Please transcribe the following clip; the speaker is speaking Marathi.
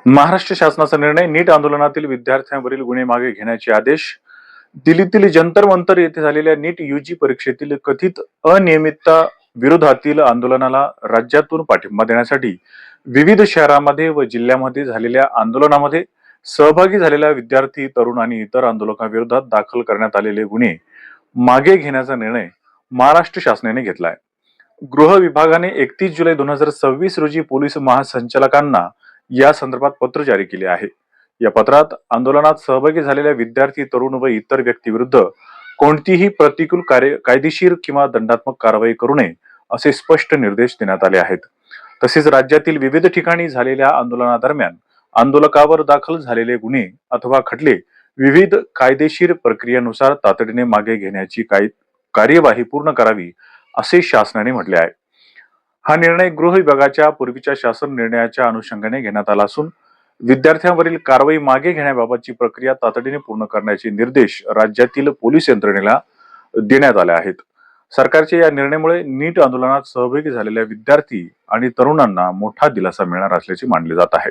महाराष्ट्र शासनाचा निर्णय. नीट आंदोलनातील विद्यार्थ्यांवरील गुन्हे मागे घेण्याचे आदेश. दिल्लीतील जंतर मंतर येथे झालेल्या नीट यूजी परीक्षेतील कथित अनियमितता विरोधातील आंदोलनाला राज्यातून पाठिंबा देण्यासाठी विविध शहरांमध्ये व जिल्ह्यामध्ये झालेल्या आंदोलनामध्ये सहभागी झालेल्या विद्यार्थी, तरुण आणि इतर आंदोलकांविरोधात दाखल करण्यात आलेले गुन्हे मागे घेण्याचा निर्णय महाराष्ट्र शासनाने घेतला आहे. गृह विभागाने 31 जुलै 2026 रोजी पोलीस महासंचालकांना या संदर्भात पत्र जारी केले आहे. या पत्रात आंदोलनात सहभागी झालेल्या विद्यार्थी, तरुण व इतर व्यक्तीविरुद्ध कोणतीही प्रतिकूल कायदेशीर किंवा दंडात्मक कारवाई करू नये असे स्पष्ट निर्देश देण्यात आले आहेत. तसेच राज्यातील विविध ठिकाणी झालेल्या आंदोलनादरम्यान आंदोलकावर दाखल झालेले गुन्हे अथवा खटले विविध कायदेशीर प्रक्रियेनुसार तातडीने मागे घेण्याची कार्यवाही पूर्ण करावी असे शासनाने म्हटले आहे. हा निर्णय गृह विभागाच्या पूर्वीच्या शासन निर्णयाच्या अनुषंगाने घेण्यात आला असून विद्यार्थ्यांवरील कारवाई मागे घेण्याबाबतची प्रक्रिया तातडीने पूर्ण करण्याचे निर्देश राज्यातील पोलीस यंत्रणेला देण्यात आले आहेत. सरकारच्या या निर्णयामुळे नीट आंदोलनात सहभागी झालेल्या विद्यार्थी आणि तरुणांना मोठा दिलासा मिळणार असल्याचे मानले जात आहे.